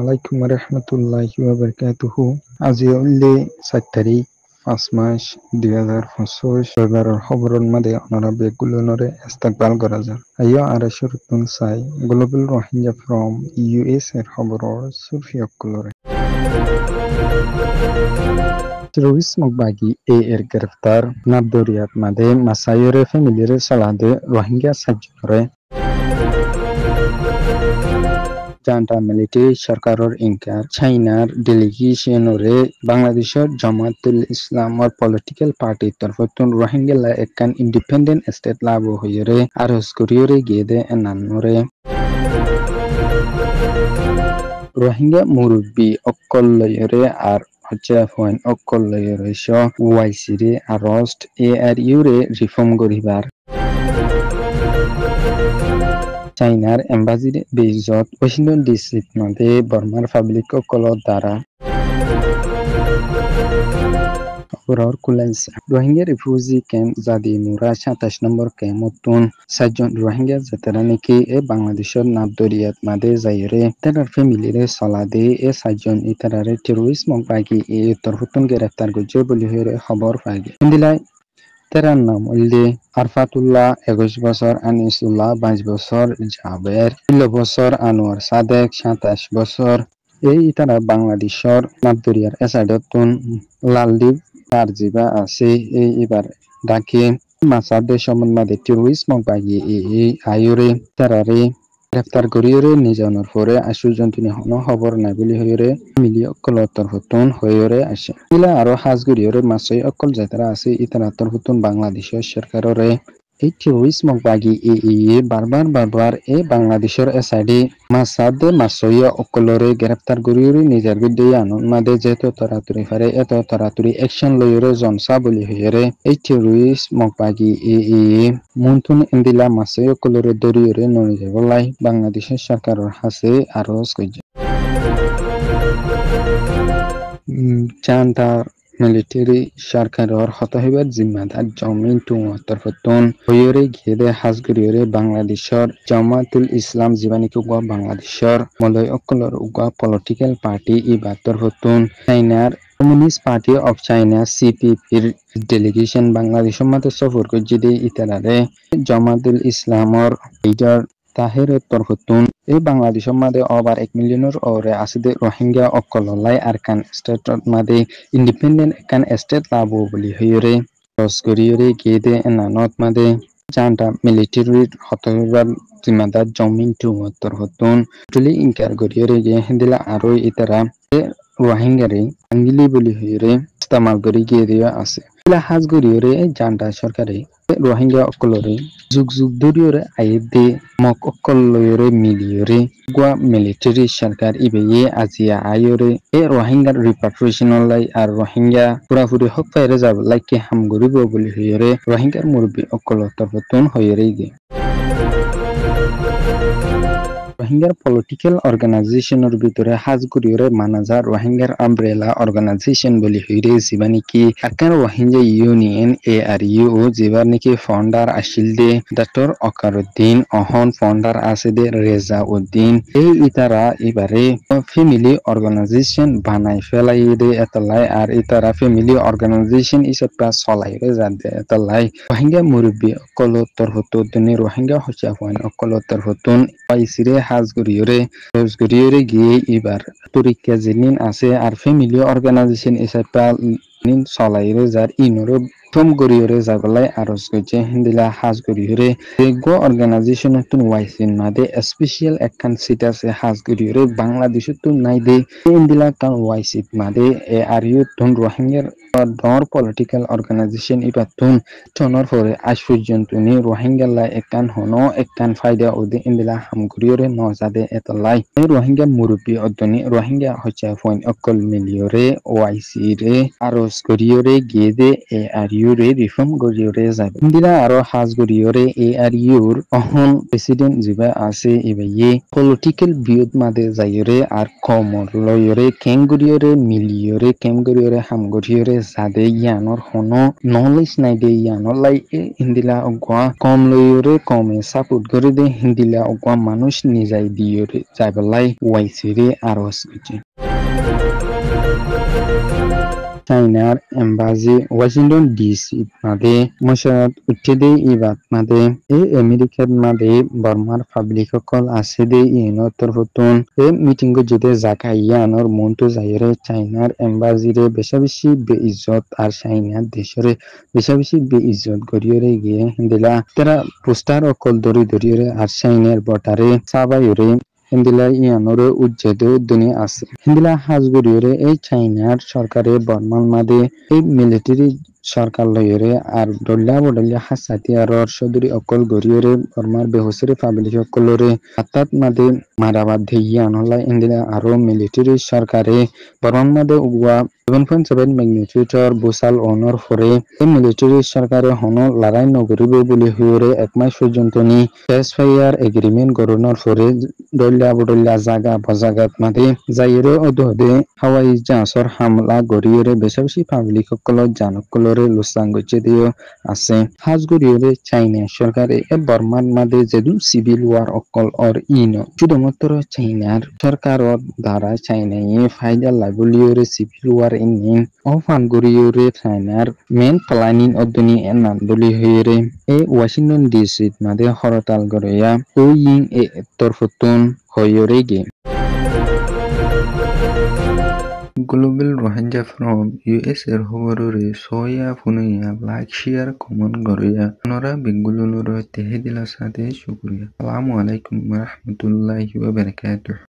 আলাইকুম রহমতুল্লাহি ওয়া বারাকাতুহু। আজি হইলে 4 তারিখ 5 মাস 2025 রবিবারের খবরের মধ্যে ওনারা বেগুলোনরে ইস্তেকবাল করা যায়। আইয়া আর শুরুতুন চাই গ্লোবাল রোহিঙ্গা ফ্রম ইউএস এর খবরের সুরফিয়কলরে। Terroris Mogbagi এর গ্রেফতার নাবদরিয়াত মাদে মাসায়রে ফ্যামিলিরে সালাদে রোহিঙ্গা সাজ্জরে জান্টা মিলিটারি সরকারের ইনকার চাইনার ডেলিগেশনরে বাংলাদেশের জামাতুল ইসলাম আর পলিটিক্যাল পার্টি তরফতুন রোহিঙ্গা একখান ইন্ডিপেন্ডেন্ট স্টেট লাভ হইরে আর হসকরিয়রে গিয়ে দে এনানরে রোহিঙ্গা মুরব্বী অক্কল লয়রে আর হচ্ছে ফয়েন অক্কল লয়রে শ ওয়াইসি রে আরস্ট এআরইউ রে রিফর্ম করিবার চাইনার এম্বাসি বেইজত ওয়াশিংটন ডিসি মধ্যে বর্মার পাবলিক অক্কলর দ্বারা খবরের কুলাইছে রোহিঙ্গা রিফিউজি ক্যাম্প জাদি নুরা 27 নম্বর ক্যাম্পতুন 7 জন রোহিঙ্গা যাত্রা নাকি বাংলাদেশের নাবদরিয়াত মাদে যাইরে তার ফ্যামিলিরে সলাদে 7 জন ইতারারে টেরোরিস্ট মকবাগি তরফতুন গ্রেফতার করছে বলি হয়ে খবর পাই ইন্দিলাই তার নাম হইলে আরফাতুল্লাহ 21 বছর, আনিসুল্লাহ 22 বছর, জাবের 16 বছর, আনোয়ার সাদেক 27 বছর। এই তারা বাংলাদেশের নাবদরিয়ার এসাইডতুন লালদ্বীপ কারজিবা আছে এই এবার ডাকে মাসাদের সম্বন্ধে টেরোরিস্ট মকবাগি এই আয়ুরে তারারে গ্রেফতার করিয়রে নিজানোর পরে আশুজন তিনি হন খবর নাই বলি হইরে মিলি অকল তরফতুন হইরে আসে ইলা আরো হাজগুড়িয়রে মাসই অকল যাতারা আছে ইতারা তরফতুন বাংলাদেশের সরকাররে এই টেরোরিস্ট মকবাগি বারবার বাংলাদেশের এসাইডে মাসই অকলরে গ্রেফতার করিয়রে নিজার বিদ্যে আনন মাদে যেত তরাতুরি ফারে এত তরাতুরি অ্যাকশন লইরে জনসা বলি হইরে এই টেরোরিস্ট মকবাগি মন্থুন ইন্দিলা মাসই অকলরে দরিয়রে ননি যাবলাই বাংলাদেশের সরকারের হাসে আরজ কইছে জান্টার মিলিটারি সরকারের হতহিবার জিম্মাদার জমিন তরফতুন হইরে ঘিরে হাজগুড়িয়রে বাংলাদেশের জামাতুল ইসলাম জীবানিক উগা বাংলাদেশের মলয় অকলর উগা পলিটিক্যাল পার্টি ইবা তরফতুন চাইনার কমিউনিস্ট পার্টি অফ চাইনা সিপিপির ডেলিগেশন বাংলাদেশের মধ্যে সফর করছে দিয়ে ইতারারে জামাতুল ইসলামর লিডার তাহের তরফতুন এই বাংলাদেশের মধ্যে ওভার 1 মিলিয়নের ওরে আছে রোহিঙ্গা অকললাই আর কান স্টেটর মধ্যে ইন্ডিপেন্ডেন্ট কান স্টেট লাভ বলি হইরে রসকরিয়রে গেদে নানত মধ্যে জান্টা মিলিটারির হতবার জিম্মাদার জমিন তরফতুন টুলি ইনকার করিয়রে গিয়ে হিন্দিলা আরো ইতারা রোহিঙ্গারে আঙ্গিলি বলি হইরে ইস্তেমাল করি গিয়ে দেওয়া আছে হাজ গরিয়রে জান্টা সরকারে রোহিঙ্গা অকলরে যুগ ধরিয়রে আইদে মক অকলরে মিলিয়রে গোয়া মিলিটারি সরকার ইবে আজিয়া আইয়রে রোহিঙ্গার রিপাট্রিয়েশন লাই আর রোহিঙ্গা পুরাপুরি হক পাইরে যাব লাইকে হাম গরিব বলি হইরে রোহিঙ্গার মুরব্বী অকল তরফতুন হইরে গে রোহিঙ্গার পলিটিক্যাল অর্গানাইজেশনের ভিতরে হাজগুড়িয়রে মানাজা রোহিঙ্গার আমব্রেলা অর্গানাইজেশন বলি হইরে যিবা নাকি আকার রোহিঙ্গা ইউনিয়ন এআরইউ যিবার নাকি ফাউন্ডার আসিল দে ডক্টর অকারউদ্দিন অহন ফাউন্ডার আছে দে রেজা উদ্দিন এই ইতারা এবারে ফ্যামিলি অর্গানাইজেশন বানাই ফেলাই দে এতলাই আর ইতারা ফ্যামিলি অর্গানাইজেশন ইসব চলাই রে যাতে এতলাই রোহিঙ্গা মুরব্বী অকল তরফতুন রোহিঙ্গা হচ্ছে অকল তরফতুন পাইছিরে হাজগুড়িয়রে গিয়ে এবার তরিকা জিনিন আছে আর ফ্যামিলি অর্গানাইজেশন হিসাবে নিন চলাইরে যার ইনরে ফর্ম গরিয়রে যাবলাই আরজ করছে হিন্দিলা হাজগুড়িয়রে গো অর্গানাইজেশন তুন ওয়াইসিন মাদে স্পেশাল একখান সিট আছে হাজগুড়িয়রে বাংলাদেশে তুন নাই দে হিন্দিলা কান ওয়াইসিট মাদে এআরইউ তুন রোহিঙ্গার ডর পলিটিক্যাল অর্গানাইজেশন ইবা তুন টনর পরে আজ পর্যন্ত নি রোহিঙ্গালা একখান হনো একখান ফায়দা ওদে ইন্দিলা হামগুড়িয়রে নজাদে এতলাই রোহিঙ্গা মুরব্বী অদ্দনি রোহিঙ্গা হচ্ছে ফইন অকল মিলিয়রে ওয়াইসি রে আরজ করিয়রে Gede এআরইউ yure reform goriore jabe indira aro has goriore ARUr ohon president jiba ase ibaye political build made jayore ar komor loyore kengoriore miliore kengoriore hamgoriore jade yanor hono knowledge naide yanor lai indila ogwa kom loyore kome support goride indila ogwa manush nijai diore jabalai waisire aros Chinaর embassy Washington DC made mosharat uttede ibat made American made Burmar public kol asede ino torfotun meeting jide zakaiyanor monto zaire Chinaর embassy re besabishi be izzat ar China deshore besabishi be izzat goriore giye hindela tera poster okol dori ar Chinaর botare sabayore হিন্দিলা ইয়ানোরে উজ্জেদে দুনি আছে হিন্দিলা হাজগুড়িরে এই চাইনার সরকারে বর্মান মাদে এই military সরকার লইরে আর ডল্লা বডল্লা হাসাতি আর সদরি অকল গরিয়রে বর্মার বেহসরে public অকলরে হাতাত মাদে মারাবাদ ধেইয়ান হলা ইন্দিলা আরো মিলিটারি সরকারে বর্মান মাদে উয়া 7.7 ম্যাগনিটিউডর বুসাল অনর ফরে এই মিলিটারি সরকারে হন লড়াই নগরিবে বলে হইরে এক মাস পর্যন্ত নি সেসফায়ার এগ্রিমেন্ট গরনর ফরে ডল্লা বডল্লা জায়গা বজাগাত মাদে যাইরে অদহদে হাওয়াই জাহাজর হামলা গরিয়রে বেশি পাবলিক সকল জানকলরে লুসাঙ্গছে দিও আছে হাজগরিয়রে চাইনা সরকারে বর্মান মাদে যেদু সিভিল ওয়ার অকল অর ইন শুধুমাত্র চাইনার সরকারর দ্বারা চাইনায় ফায়দা লাগুলিয়রে সিভিল ওয়ার ইন অফান গরিয়রে চাইনার মেন প্ল্যানিং অদনি নান্দলি হইরে ওয়াশিংটন ডিসি মাদে হরতাল গরিয়া ও ইং তরফতুন হইরে Global Rohingya from US এর খবররে সয়া ফুনুয়া লাইক শেয়ার কমেন্ট গরিয়া নরা বেঙ্গুলুর তেহে দিলা সাথে শুকরিয়া আসসালামু আলাইকুম ওয়া রাহমাতুল্লাহি ওয়া বারাকাতুহু